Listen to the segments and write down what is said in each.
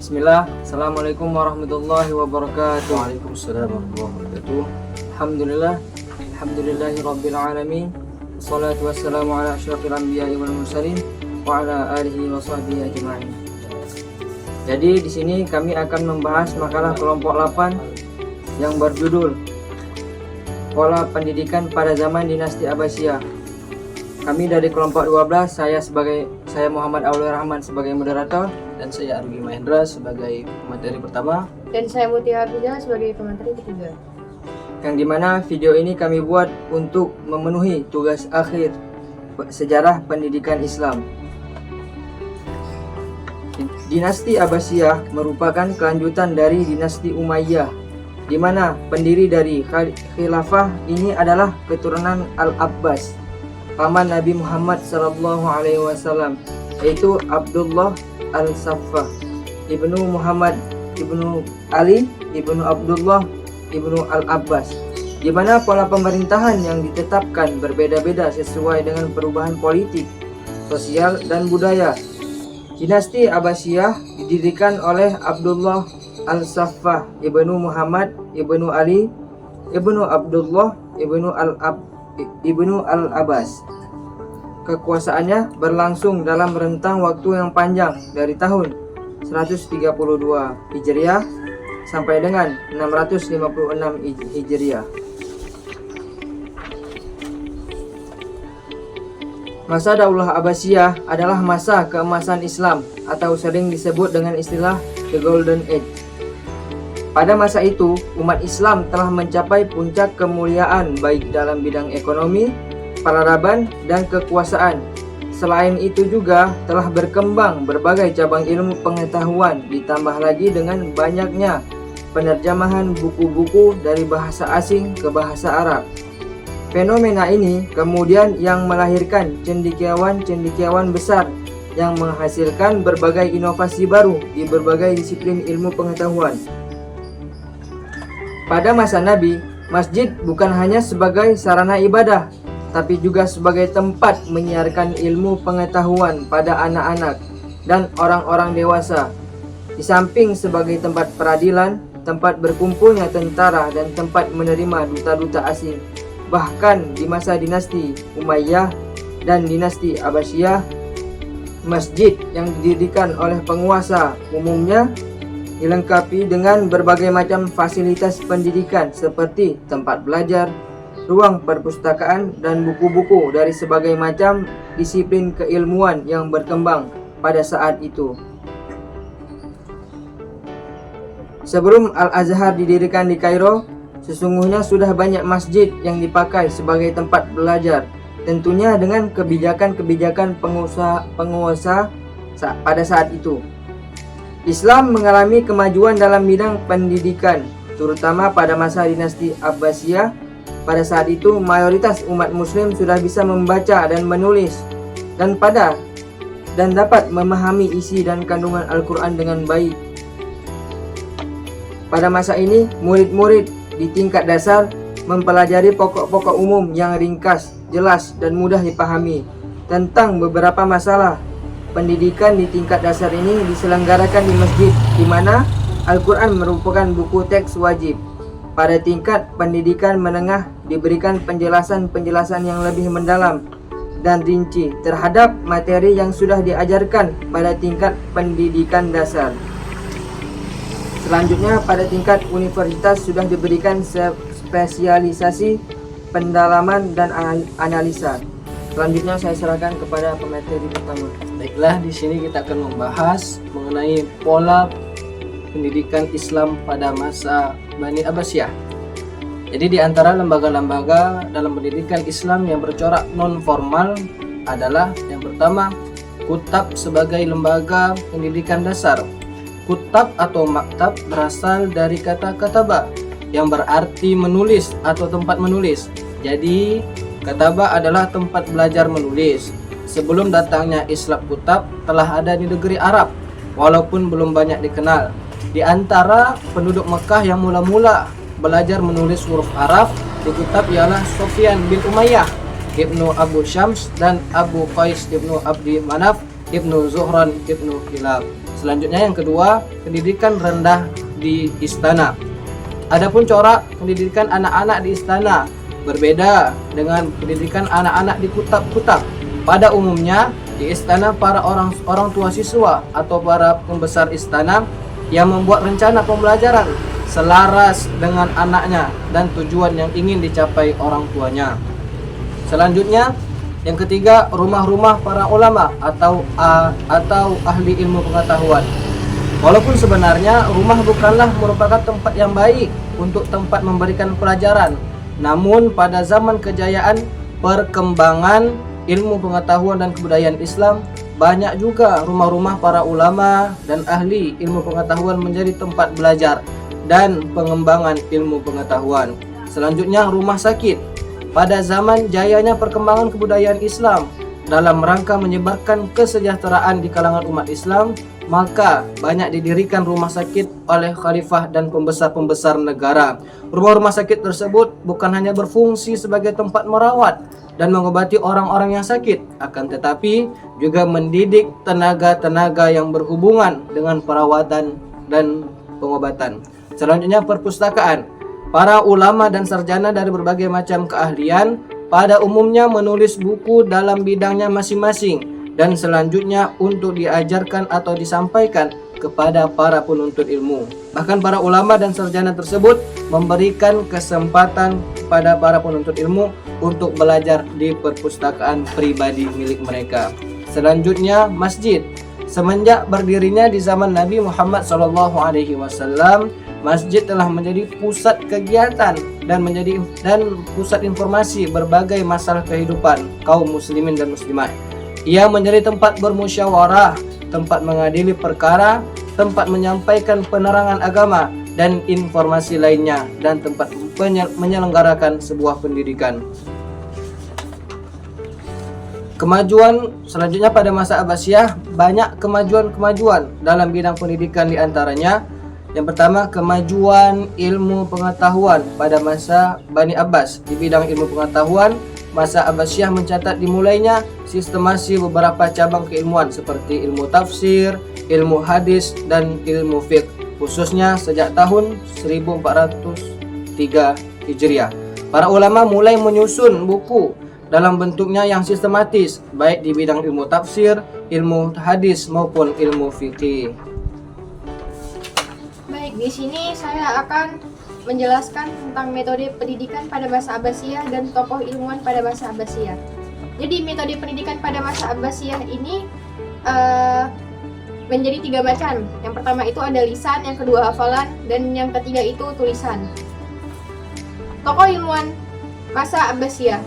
Bismillah, Assalamualaikum warahmatullahi wabarakatuh. Waalaikumsalam warahmatullahi wabarakatuh. Alhamdulillah, alhamdulillahi rabbil alamin. Wassalatu wassalamu ala asyrafil anbiya'i wal mursalin wa ala alihi wa sahbihi ajma'in. Jadi di sini kami akan membahas makalah kelompok 8 yang berjudul Pola Pendidikan pada Zaman Dinasti Abbasiyah. Kami dari kelompok 12, saya Muhammad Aulur Rahman sebagai moderator, Dan saya Argi Mahendra sebagai materi pertama. Dan saya Mutia Abdillah sebagai pemateri ketiga. yang dimana video ini kami buat untuk memenuhi tugas akhir sejarah pendidikan Islam. Dinasti Abbasiyah merupakan kelanjutan dari dinasti Umayyah, di mana pendiri dari khilafah ini adalah keturunan Al-Abbas, paman Nabi Muhammad SAW, yaitu Abdullah Al-Saffah, ibnu Muhammad, ibnu Ali, ibnu Abdullah, ibnu Al-Abbas, di mana pola pemerintahan yang ditetapkan berbeda-beda sesuai dengan perubahan politik, sosial, dan budaya. Dinasti Abbasiyah didirikan oleh Abdullah Al-Saffah, ibnu Muhammad, ibnu Ali, ibnu Abdullah, ibnu Al-Abbas. Kekuasaannya berlangsung dalam rentang waktu yang panjang dari tahun 132 Hijriah sampai dengan 656 Hijriah. Masa Daulah Abbasiyah adalah masa keemasan Islam atau sering disebut dengan istilah The Golden Age. Pada masa itu, umat Islam telah mencapai puncak kemuliaan baik dalam bidang ekonomi, peradaban, dan kekuasaan. Selain itu juga telah berkembang berbagai cabang ilmu pengetahuan, ditambah lagi dengan banyaknya penerjemahan buku-buku dari bahasa asing ke bahasa Arab. Fenomena ini kemudian yang melahirkan cendekiawan-cendekiawan besar yang menghasilkan berbagai inovasi baru di berbagai disiplin ilmu pengetahuan. Pada masa Nabi, masjid bukan hanya sebagai sarana ibadah, tapi juga sebagai tempat menyiarkan ilmu pengetahuan pada anak-anak dan orang-orang dewasa. Di samping sebagai tempat peradilan, tempat berkumpulnya tentara, dan tempat menerima duta-duta asing. Bahkan di masa dinasti Umayyah dan dinasti Abbasiyah, masjid yang didirikan oleh penguasa umumnya dilengkapi dengan berbagai macam fasilitas pendidikan seperti tempat belajar, ruang perpustakaan, dan buku-buku dari sebagai macam disiplin keilmuan yang berkembang pada saat itu. Sebelum Al-Azhar didirikan di Kairo, sesungguhnya sudah banyak masjid yang dipakai sebagai tempat belajar, tentunya dengan kebijakan-kebijakan penguasa pada saat itu. Islam mengalami kemajuan dalam bidang pendidikan, terutama pada masa dinasti Abbasiyah. Pada saat itu, mayoritas umat muslim sudah bisa membaca dan menulis dan dapat memahami isi dan kandungan Al-Quran dengan baik. Pada masa ini, murid-murid di tingkat dasar mempelajari pokok-pokok umum yang ringkas, jelas, dan mudah dipahami tentang beberapa masalah. Pendidikan di tingkat dasar ini diselenggarakan di masjid, di mana Al-Quran merupakan buku teks wajib. Pada tingkat pendidikan menengah diberikan penjelasan-penjelasan yang lebih mendalam dan rinci terhadap materi yang sudah diajarkan pada tingkat pendidikan dasar. Selanjutnya pada tingkat universitas sudah diberikan spesialisasi, pendalaman, dan analisa. Selanjutnya saya serahkan kepada pemateri pertama. Baiklah, di sini kita akan membahas mengenai pola pendidikan Islam pada masa Bani Abbasiyah. Jadi di antara lembaga-lembaga dalam pendidikan Islam yang bercorak non formal adalah yang pertama, Kutab sebagai lembaga pendidikan dasar. Kutab atau maktab berasal dari kata kataba yang berarti menulis atau tempat menulis. Jadi kataba adalah tempat belajar menulis. Sebelum datangnya Islam, kutab telah ada di negeri Arab walaupun belum banyak dikenal. Di antara penduduk Mekah yang mula-mula belajar menulis huruf Arab di kitab ialah Sufyan bin Umayyah, Ibnu Abu Syams, dan Abu Qais Ibnu Abdi Manaf, Ibnu Zuhran, Ibnu Kilab. Selanjutnya yang kedua, pendidikan rendah di istana. Adapun corak pendidikan anak-anak di istana berbeda dengan pendidikan anak-anak di kutab-kutab. Pada umumnya di istana para orang tua siswa atau para pembesar istana yang membuat rencana pembelajaran selaras dengan anaknya dan tujuan yang ingin dicapai orang tuanya. Selanjutnya yang ketiga, rumah-rumah para ulama atau ahli ilmu pengetahuan. Walaupun sebenarnya rumah bukanlah merupakan tempat yang baik untuk tempat memberikan pelajaran, namun pada zaman kejayaan perkembangan ilmu pengetahuan dan kebudayaan Islam, banyak juga rumah-rumah para ulama dan ahli ilmu pengetahuan menjadi tempat belajar dan pengembangan ilmu pengetahuan. Selanjutnya, rumah sakit. Pada zaman jayanya perkembangan kebudayaan Islam dalam rangka menyebarkan kesejahteraan di kalangan umat Islam, maka banyak didirikan rumah sakit oleh khalifah dan pembesar-pembesar negara. Rumah-rumah sakit tersebut bukan hanya berfungsi sebagai tempat merawat dan mengobati orang-orang yang sakit, akan tetapi juga mendidik tenaga-tenaga yang berhubungan dengan perawatan dan pengobatan. Selanjutnya, perpustakaan. Para ulama dan sarjana dari berbagai macam keahlian pada umumnya menulis buku dalam bidangnya masing-masing dan selanjutnya untuk diajarkan atau disampaikan kepada para penuntut ilmu. Bahkan para ulama dan sarjana tersebut memberikan kesempatan kepada para penuntut ilmu untuk belajar di perpustakaan pribadi milik mereka. Selanjutnya, masjid. Semenjak berdirinya di zaman Nabi Muhammad SAW, masjid telah menjadi pusat kegiatan dan pusat informasi berbagai masalah kehidupan kaum muslimin dan muslimat. Ia menjadi tempat bermusyawarah, tempat mengadili perkara, tempat menyampaikan penerangan agama dan informasi lainnya, dan tempat menyelenggarakan sebuah pendidikan. Kemajuan selanjutnya pada masa Abbasiyah, banyak kemajuan-kemajuan dalam bidang pendidikan, di antaranya yang pertama, kemajuan ilmu pengetahuan pada masa Bani Abbas. Di bidang ilmu pengetahuan, masa Abbasiyah mencatat dimulainya sistemasi beberapa cabang keilmuan seperti ilmu tafsir, ilmu hadis, dan ilmu fiqh, khususnya sejak tahun 1403 Hijriah. Para ulama mulai menyusun buku dalam bentuknya yang sistematis, baik di bidang ilmu tafsir, ilmu hadis, maupun ilmu fikih. Baik, di sini saya akan menjelaskan tentang metode pendidikan pada masa Abbasiyah dan tokoh ilmuwan pada masa Abbasiyah. Jadi metode pendidikan pada masa Abbasiyah ini menjadi 3 macam. Yang pertama itu ada lisan, yang kedua hafalan, dan yang ketiga itu tulisan. Tokoh ilmuwan masa Abbasiyah.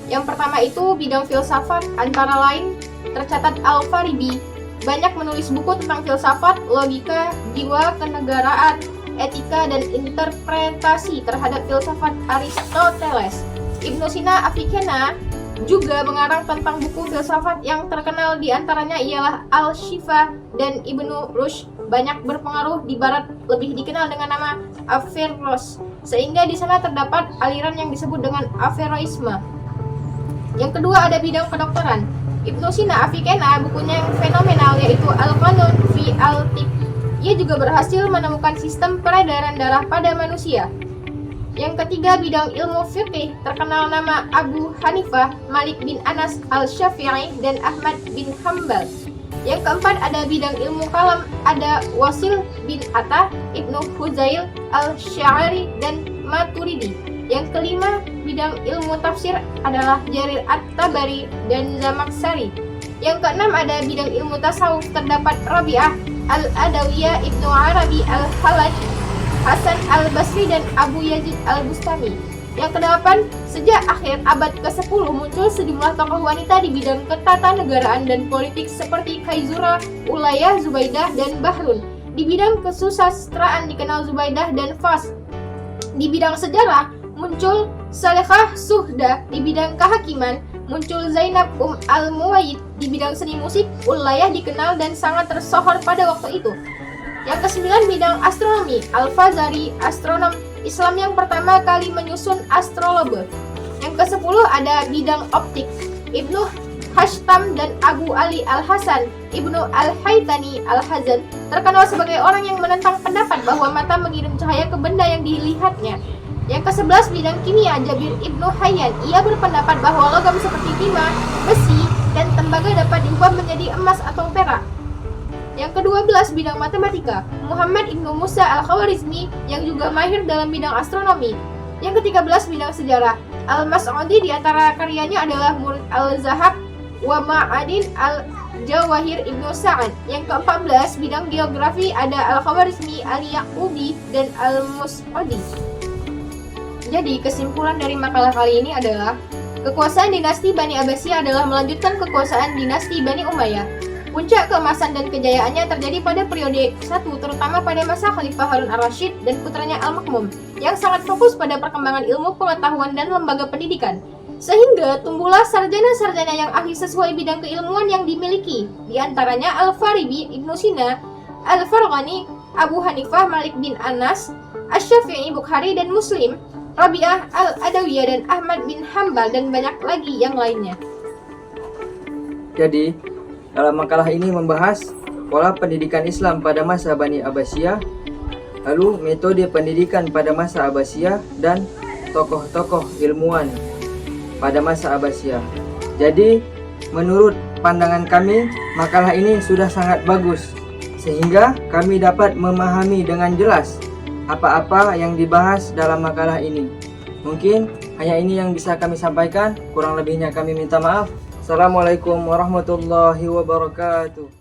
Yang pertama itu bidang filsafat, antara lain tercatat Al-Farabi banyak menulis buku tentang filsafat, logika, jiwa, kenegaraan, etika, dan interpretasi terhadap filsafat Aristoteles. Ibnu Sina Avicenna juga mengarang tentang buku filsafat yang terkenal, diantaranya ialah Al-Shifa dan Ibnu Rushd. Banyak berpengaruh di barat, lebih dikenal dengan nama Averroes, sehingga di sana terdapat aliran yang disebut dengan Averroisme. Yang kedua ada bidang kedokteran. Ibnu Sina Avicenna bukunya yang fenomenal yaitu Al-Qanun fi al-Tibb. Ia juga berhasil menemukan sistem peredaran darah pada manusia. Yang ketiga bidang ilmu fiqih, terkenal nama Abu Hanifah, Malik bin Anas al-Syafi'i, dan Ahmad bin Hanbal. Yang keempat ada bidang ilmu kalam, ada Wasil bin Atta, Ibnu Huzail al-Sya'ari, dan Maturidi. Yang kelima, bidang ilmu tafsir adalah Jarir At-Tabari dan Zamakhsyari. Yang keenam ada bidang ilmu tasawuf, terdapat Rabi'ah Al-Adawiyah, Ibnu Arabi Al-Halaj, Hasan Al-Basri, dan Abu Yazid Al-Bustami. Yang kedelapan, sejak akhir abad ke-10 muncul sejumlah tokoh wanita di bidang ketatanegaraan dan politik seperti Kaizura, Ulayah, Zubaidah, dan Bahrun. Di bidang kesusastraan dikenal Zubaidah dan Fas. Di bidang sejarah muncul Salehah Suhda. Di bidang kehakiman muncul Zainab al-Muwayyid. Di bidang seni musik, Ulayah dikenal dan sangat tersohor pada waktu itu. Yang kesembilan bidang astronomi, Al-Fazari, astronom Islam yang pertama kali menyusun astrolabe. Yang ke-10 ada bidang optik, Ibnu Hashtam dan Abu Ali Al-Hasan Ibnu Al-Haytani Al-Hazan terkenal sebagai orang yang menentang pendapat bahwa mata mengirim cahaya ke benda yang dilihatnya. Yang ke-11 bidang kimia, Jabir Ibnu Hayyan. Ia berpendapat bahwa logam seperti timah, besi, dan tembaga dapat diubah menjadi emas atau perak. Yang ke-12 bidang matematika, Muhammad Ibnu Musa Al-Khawarizmi yang juga mahir dalam bidang astronomi. Yang ke-13 bidang sejarah, Al-Mas'udi di antara karyanya adalah Murid Al-Zahab wa Ma'adin Al-Jawahir Ibnu Sa'ad. Yang ke-14 bidang geografi ada Al-Khawarizmi, Al-Yaqubi, dan Al-Mus'udi. Jadi kesimpulan dari makalah kali ini adalah kekuasaan dinasti Bani Abbasiyah adalah melanjutkan kekuasaan dinasti Bani Umayyah. Puncak keemasan dan kejayaannya terjadi pada periode 1, terutama pada masa Khalifah Harun ar-Rasyid dan putranya Al-Makmum, yang sangat fokus pada perkembangan ilmu pengetahuan dan lembaga pendidikan. Sehingga tumbuhlah sarjana-sarjana yang ahli sesuai bidang keilmuan yang dimiliki, di antaranya Al-Farabi, Ibnu Sina, Al-Farghani, Abu Hanifah, Malik bin Anas, Asy-Syafi'i, Bukhari, dan Muslim, Rabi'ah Al-Adawiyah, dan Ahmad bin Hambal, dan banyak lagi yang lainnya. Jadi, dalam makalah ini membahas pola pendidikan Islam pada masa Bani Abbasiyah, lalu metode pendidikan pada masa Abbasiyah, dan tokoh-tokoh ilmuwan pada masa Abbasiyah. Jadi, menurut pandangan kami, makalah ini sudah sangat bagus, sehingga kami dapat memahami dengan jelas apa-apa yang dibahas dalam makalah ini. Mungkin hanya ini yang bisa kami sampaikan, kurang lebihnya kami minta maaf. Assalamualaikum warahmatullahi wabarakatuh.